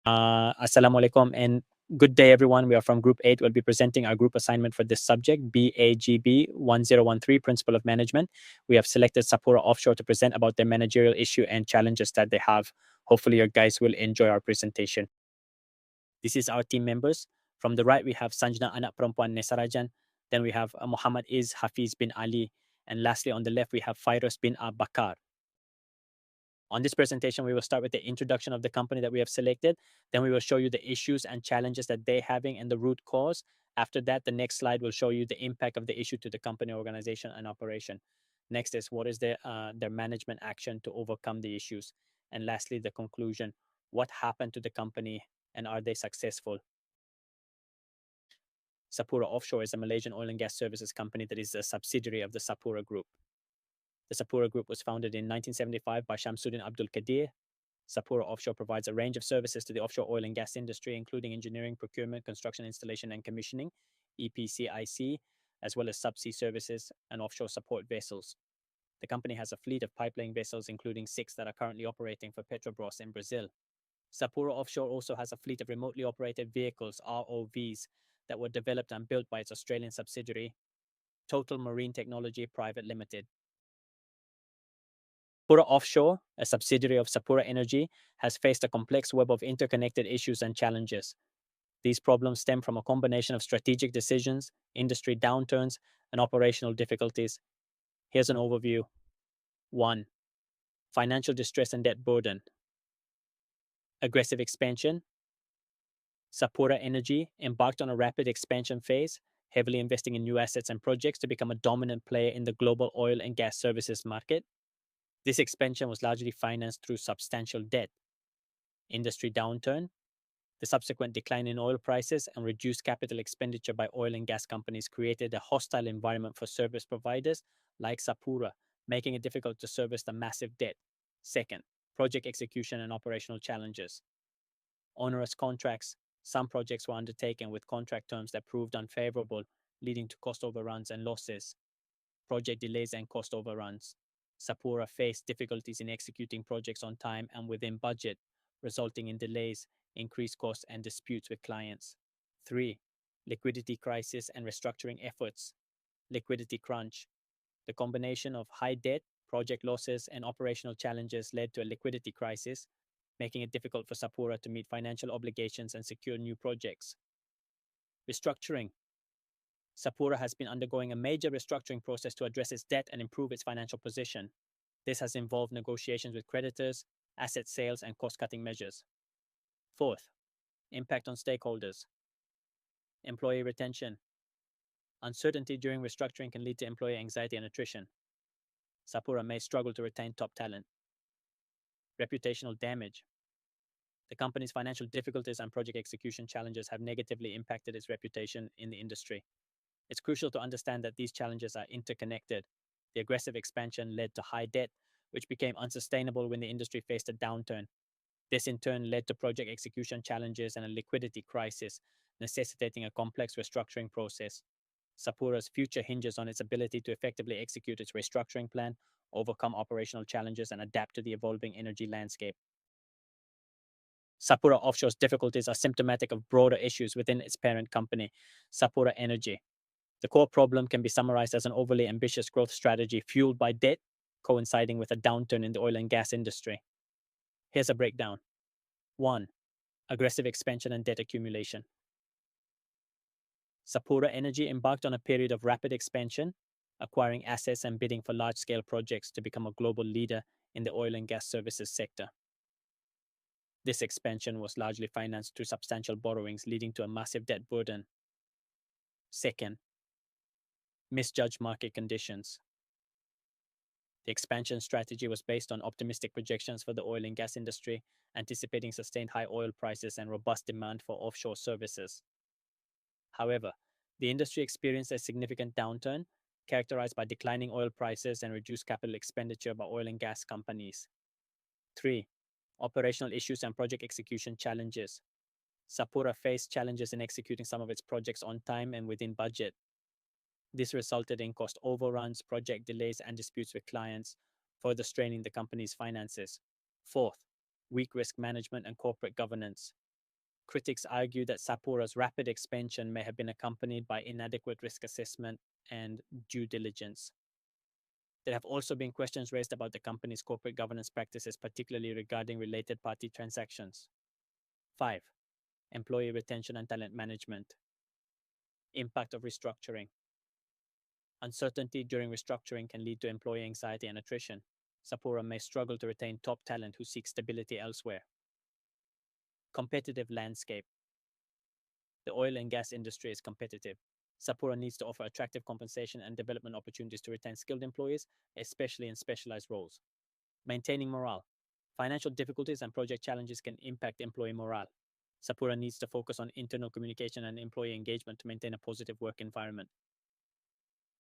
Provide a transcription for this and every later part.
Assalamu alaikum and good day, everyone. We are from Group 8. We'll be presenting our group assignment for this subject, BAGB1013, Principle of Management. We have selected Sapura Offshore to present about their managerial issue and challenges that they have. Hopefully, you guys will enjoy our presentation. This is our team members. From the right, we have Sanjna Anak Perempuan Nesarajan. Then we have Muhammad Iz Hafiz bin Ali. And lastly, on the left, we have Fairuz bin Bakar. On this presentation, we will start with the introduction of the company that we have selected. Then we will show you the issues and challenges that they're having and the root cause. After that, the next slide will show you the impact of the issue to the company, organization, and operation. Next is what is their management action to overcome the issues. And lastly, the conclusion. What happened to the company and are they successful? Sapura Offshore is a Malaysian oil and gas services company that is a subsidiary of the Sapura Group. The Sapura Group was founded in 1975 by Shamsuddin Abdul Qadir. Sapura Offshore provides a range of services to the offshore oil and gas industry, including engineering, procurement, construction, installation, and commissioning, EPCIC, as well as subsea services and offshore support vessels. The company has a fleet of pipelaying vessels, including 6 that are currently operating for Petrobras in Brazil. Sapura Offshore also has a fleet of remotely operated vehicles, ROVs, that were developed and built by its Australian subsidiary, Total Marine Technology Private Limited. Sapura Offshore, a subsidiary of Sapura Energy, has faced a complex web of interconnected issues and challenges. These problems stem from a combination of strategic decisions, industry downturns, and operational difficulties. Here's an overview. 1. Financial distress and debt burden. Aggressive expansion. Sapura Energy embarked on a rapid expansion phase, heavily investing in new assets and projects to become a dominant player in the global oil and gas services market. This expansion was largely financed through substantial debt. Industry downturn. The subsequent decline in oil prices and reduced capital expenditure by oil and gas companies created a hostile environment for service providers like Sapura, making it difficult to service the massive debt. Second, project execution and operational challenges. Onerous contracts. Some projects were undertaken with contract terms that proved unfavorable, leading to cost overruns and losses. Project delays and cost overruns. Sapura faced difficulties in executing projects on time and within budget, resulting in delays, increased costs, and disputes with clients. 3. Liquidity crisis and restructuring efforts. Liquidity crunch. The combination of high debt, project losses, and operational challenges led to a liquidity crisis, making it difficult for Sapura to meet financial obligations and secure new projects. Restructuring. Sapura has been undergoing a major restructuring process to address its debt and improve its financial position. This has involved negotiations with creditors, asset sales, and cost-cutting measures. 4th, impact on stakeholders. Employee retention. Uncertainty during restructuring can lead to employee anxiety and attrition. Sapura may struggle to retain top talent. Reputational damage. The company's financial difficulties and project execution challenges have negatively impacted its reputation in the industry. It's crucial to understand that these challenges are interconnected. The aggressive expansion led to high debt, which became unsustainable when the industry faced a downturn. This in turn led to project execution challenges and a liquidity crisis, necessitating a complex restructuring process. Sapura's future hinges on its ability to effectively execute its restructuring plan, overcome operational challenges, and adapt to the evolving energy landscape. Sapura Offshore's difficulties are symptomatic of broader issues within its parent company, Sapura Energy. The core problem can be summarized as an overly ambitious growth strategy fueled by debt, coinciding with a downturn in the oil and gas industry. Here's a breakdown. 1. Aggressive expansion and debt accumulation. Sapura Energy embarked on a period of rapid expansion, acquiring assets and bidding for large-scale projects to become a global leader in the oil and gas services sector. This expansion was largely financed through substantial borrowings, leading to a massive debt burden. Second, misjudged market conditions. The expansion strategy was based on optimistic projections for the oil and gas industry, anticipating sustained high oil prices and robust demand for offshore services. However, the industry experienced a significant downturn, characterized by declining oil prices and reduced capital expenditure by oil and gas companies. 3. Operational issues and project execution challenges. Sapura faced challenges in executing some of its projects on time and within budget. This resulted in cost overruns, project delays, and disputes with clients, further straining the company's finances. 4th, weak risk management and corporate governance. critics argue that Sapura's rapid expansion may have been accompanied by inadequate risk assessment and due diligence. There have also been questions raised about the company's corporate governance practices, particularly regarding related party transactions. 5. Employee retention and talent management. Impact of restructuring. Uncertainty during restructuring can lead to employee anxiety and attrition. Sapura may struggle to retain top talent who seek stability elsewhere. Competitive landscape. The oil and gas industry is competitive. Sapura needs to offer attractive compensation and development opportunities to retain skilled employees, especially in specialized roles. Maintaining morale. Financial difficulties and project challenges can impact employee morale. Sapura needs to focus on internal communication and employee engagement to maintain a positive work environment.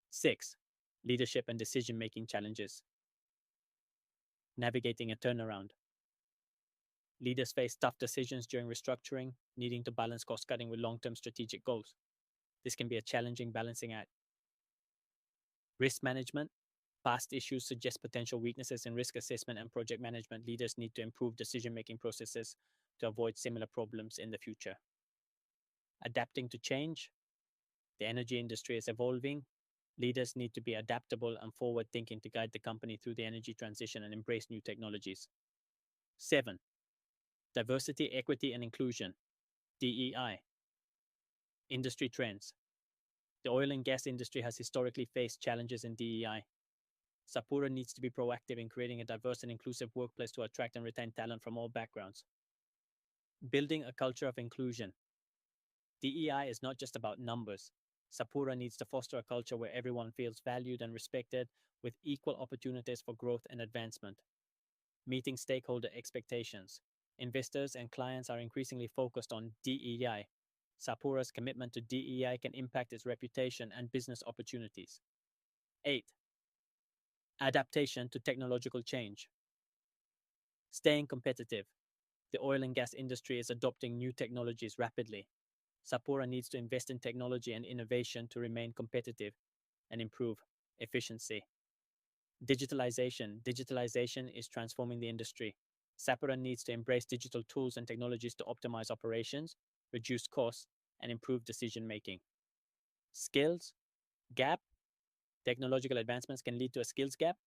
6. Leadership and decision-making challenges. Navigating a turnaround. Leaders face tough decisions during restructuring, needing to balance cost-cutting with long-term strategic goals. This can be a challenging balancing act. Risk management. Past issues suggest potential weaknesses in risk assessment and project management. Leaders need to improve decision-making processes to avoid similar problems in the future. Adapting to change. The energy industry is evolving. Leaders need to be adaptable and forward-thinking to guide the company through the energy transition and embrace new technologies. 7. Diversity, equity, and inclusion. DEI. Industry trends. The oil and gas industry has historically faced challenges in DEI. Sapura needs to be proactive in creating a diverse and inclusive workplace to attract and retain talent from all backgrounds. Building a culture of inclusion. DEI is not just about numbers. Sapura needs to foster a culture where everyone feels valued and respected, with equal opportunities for growth and advancement. Meeting stakeholder expectations. Investors and clients are increasingly focused on DEI. Sapura's commitment to DEI can impact its reputation and business opportunities. 8. Adaptation to technological change. Staying competitive. The oil and gas industry is adopting new technologies rapidly. Sapura needs to invest in technology and innovation to remain competitive and improve efficiency. Digitalization. Digitalization is transforming the industry. Sapura needs to embrace digital tools and technologies to optimize operations, reduce costs, and improve decision-making. Skills gap. Technological advancements can lead to a skills gap.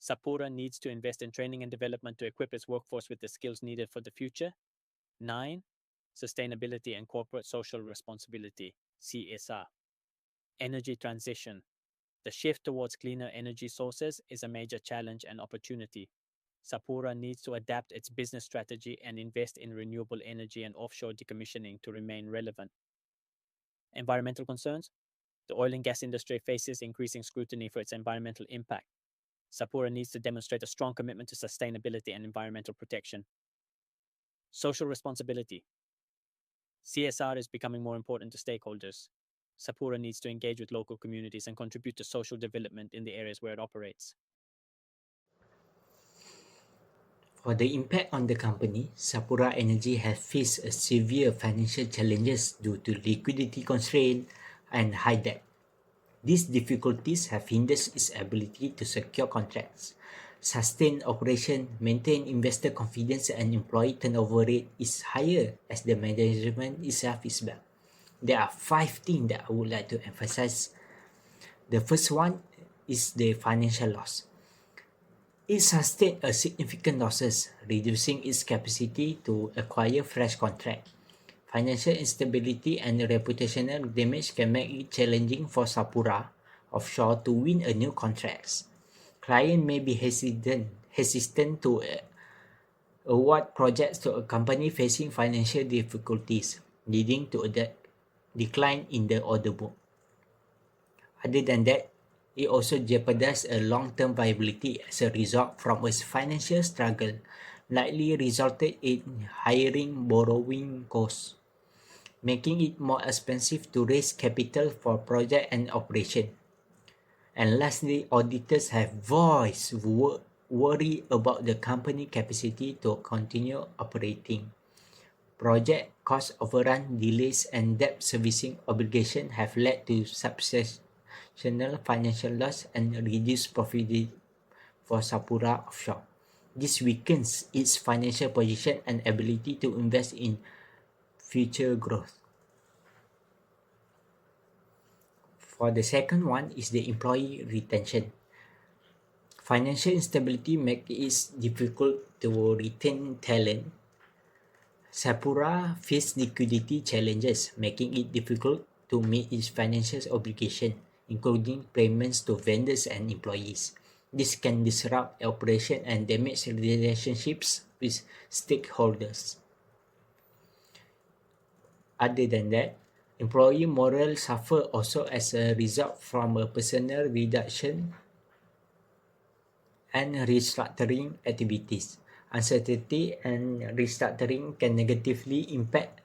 Sapura needs to invest in training and development to equip its workforce with the skills needed for the future. 9. Sustainability and corporate social responsibility, CSR. Energy transition. The shift towards cleaner energy sources is a major challenge and opportunity. Sapura needs to adapt its business strategy and invest in renewable energy and offshore decommissioning to remain relevant. Environmental concerns. The oil and gas industry faces increasing scrutiny for its environmental impact. Sapura needs to demonstrate a strong commitment to sustainability and environmental protection. Social responsibility. CSR is becoming more important to stakeholders. Sapura needs to engage with local communities and contribute to social development in the areas where it operates. For the impact on the company, Sapura Energy has faced a severe financial challenges due to liquidity constraint and high debt. These difficulties have hindered its ability to secure contracts, sustain operation, maintain investor confidence, and employee turnover rate is higher as the management itself is bad. There are 5 things that I would like to emphasize. The first one is the financial loss. It sustained a significant losses, reducing its capacity to acquire fresh contract. Financial instability and reputational damage can make it challenging for Sapura Offshore to win a new contracts. Client may be hesitant to award projects to a company facing financial difficulties, leading to a decline in the order book. Other than that, it also jeopardizes a long-term viability as a result from its financial struggle, likely resulted in hiring borrowing costs, making it more expensive to raise capital for project and operation. And lastly, auditors have voiced worry about the company capacity to continue operating. Project cost overrun, delays, and debt servicing obligation have led to substantial financial loss and reduced profit for Sapura Offshore. This weakens its financial position and ability to invest in future growth. For the second one is the employee retention. Financial instability makes it difficult to retain talent. Sapura faced liquidity challenges, making it difficult to meet its financial obligations, including payments to vendors and employees. This can disrupt operations and damage relationships with stakeholders. Other than that, employee morale suffer also as a result from a personnel reduction and restructuring activities. Uncertainty and restructuring can negatively impact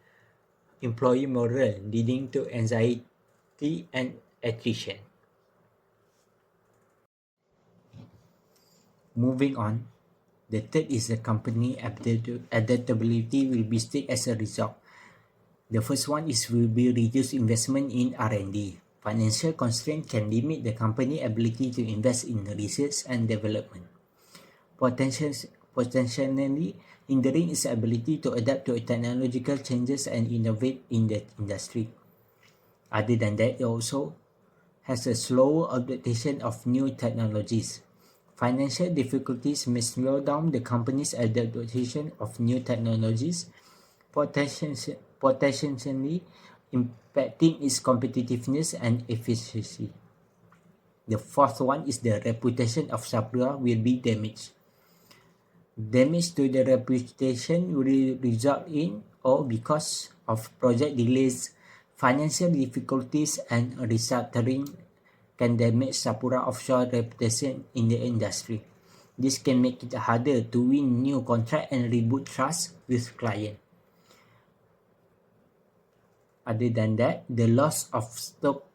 employee morale, leading to anxiety and attrition. Moving on, the third is the company adaptability will be stick as a result. The first one is will be reduced investment in R&D. Financial constraint can limit the company ability to invest in research and development, potentially hindering its ability to adapt to technological changes and innovate in the industry. Other than that, it also has a slower adaptation of new technologies. Financial difficulties may slow down the company's adaptation of new technologies, potentially impacting its competitiveness and efficiency. The fourth one is the reputation of Sapura will be damaged. Damage to the reputation will result in or because of project delays, financial difficulties, and restructuring can damage Sapura Offshore reputation in the industry. This can make it harder to win new contract and rebuild trust with client. Other than that, the loss of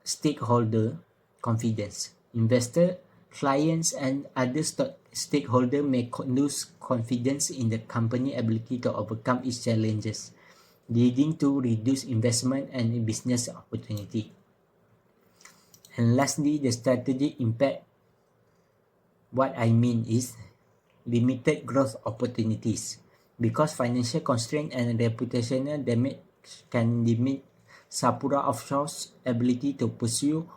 stakeholder confidence. Investor, clients, and other stakeholders may lose confidence in the company's ability to overcome its challenges, leading to reduced investment and business opportunity. And lastly, the strategic impact. What I mean is limited growth opportunities. Because financial constraint and reputational damage can limit Sapura Offshore's ability to pursue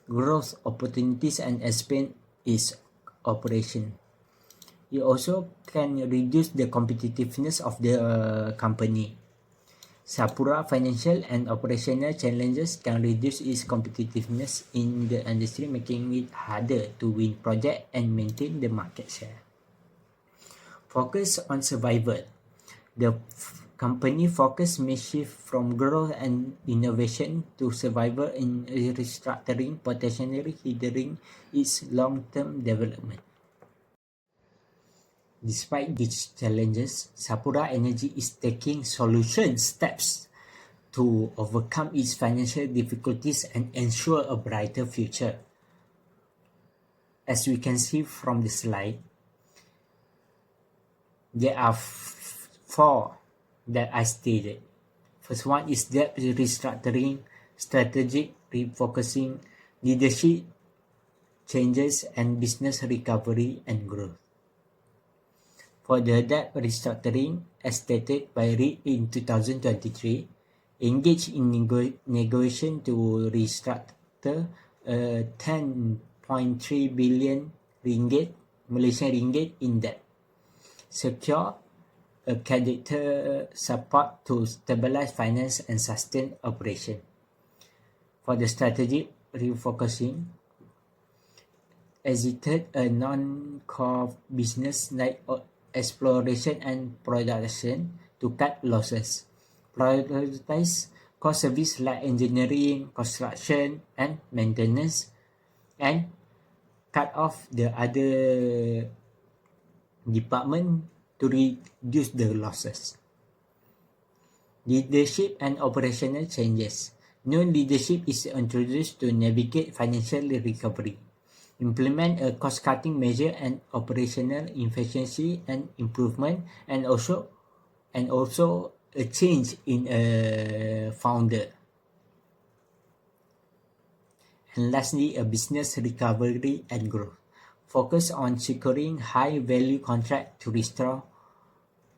growth opportunities and expand its operation. It also can reduce the competitiveness of the company. Sapura financial and operational challenges can reduce its competitiveness in the industry, making it harder to win projects and maintain the market share. Focus on survival. The company focus may shift from growth and innovation to survival in restructuring, potentially hindering its long-term development. Despite these challenges, Sapura Energy is taking solution steps to overcome its financial difficulties and ensure a brighter future. As we can see from the slide, there are four that I stated. First one is debt restructuring, strategic refocusing, leadership changes, and business recovery and growth. For the debt restructuring, as stated by Reid in 2023, engaged in negotiation to restructure a 10.3 billion ringgit, Malaysian ringgit in debt. Secure a creditor support to stabilize finance and sustain operation. For the strategic refocusing, exited a non-core business like exploration and production to cut losses. Prioritize core service like engineering, construction, and maintenance, and cut off the other department to reduce the losses. Leadership and operational changes. New leadership is introduced to navigate financial recovery. Implement a cost-cutting measure and operational efficiency and improvement, and also a change in a founder. And lastly, a business recovery and growth. Focus on securing high-value contract to restore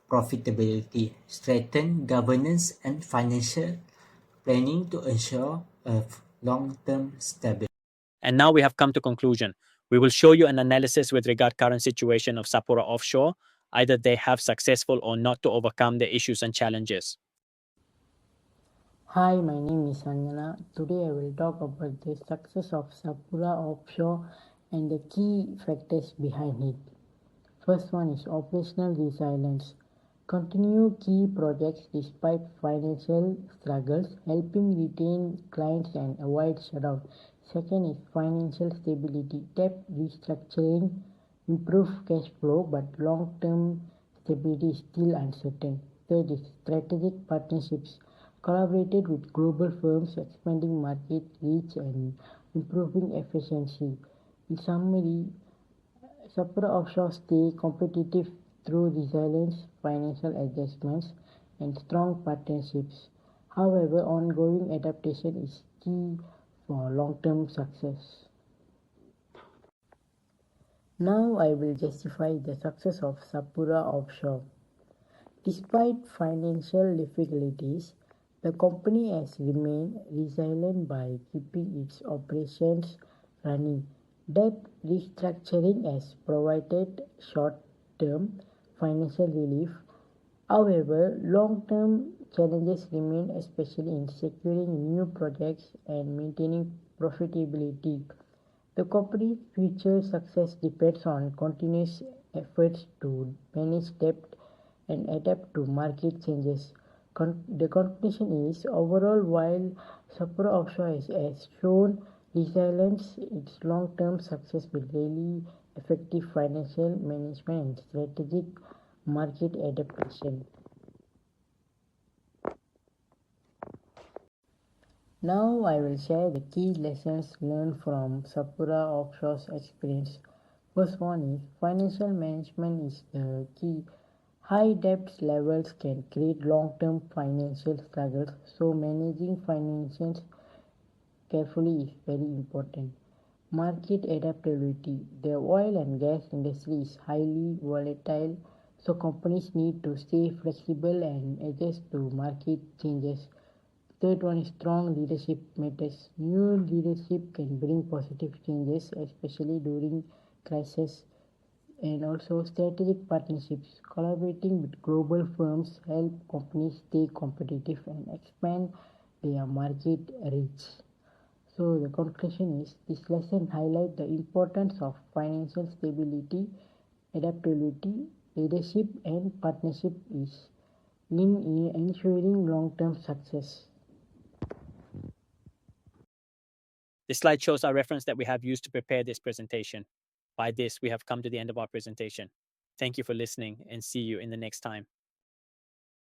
profitability, strengthen governance and financial planning to ensure a long-term stability. And now we have come to conclusion. We will show you an analysis with regard current situation of Sapura Offshore. Either they have successful or not to overcome the issues and challenges. Hi, my name is Sanjana. Today I will talk about the success of Sapura Offshore and the key factors behind it. First one is operational resilience. Continue key projects despite financial struggles, helping retain clients and avoid shutdown. Second is financial stability. Debt restructuring, improve cash flow, but long-term stability is still uncertain. Third is strategic partnerships. Collaborated with global firms, expanding market reach and improving efficiency. In summary, Sapura Offshore stay competitive through resilience, financial adjustments, and strong partnerships. However, ongoing adaptation is key for long-term success. Now I will justify the success of Sapura Offshore. Despite financial difficulties, the company has remained resilient by keeping its operations running. Debt restructuring has provided short-term financial relief. However, long-term challenges remain, especially in securing new projects and maintaining profitability. The company's future success depends on continuous efforts to manage debt and adapt to market changes. The conclusion is overall, while Sapura Offshore has shown resilience, its long-term success will really effective financial management and strategic market adaptation. Now I will share the key lessons learned from Sapura Offshore's experience. First one is financial management is the key. High debt levels can create long-term financial struggles, so managing finances carefully is very important. Market adaptability. The oil and gas industry is highly volatile, so companies need to stay flexible and adjust to market changes. Third one is strong leadership matters. New leadership can bring positive changes, especially during crisis. And also strategic partnerships. Collaborating with global firms help companies stay competitive and expand their market reach. So the conclusion is this lesson highlights the importance of financial stability, adaptability, leadership and partnership is in ensuring long-term success. This slide shows our reference that we have used to prepare this presentation. By this, we have come to the end of our presentation. Thank you for listening and see you in the next time.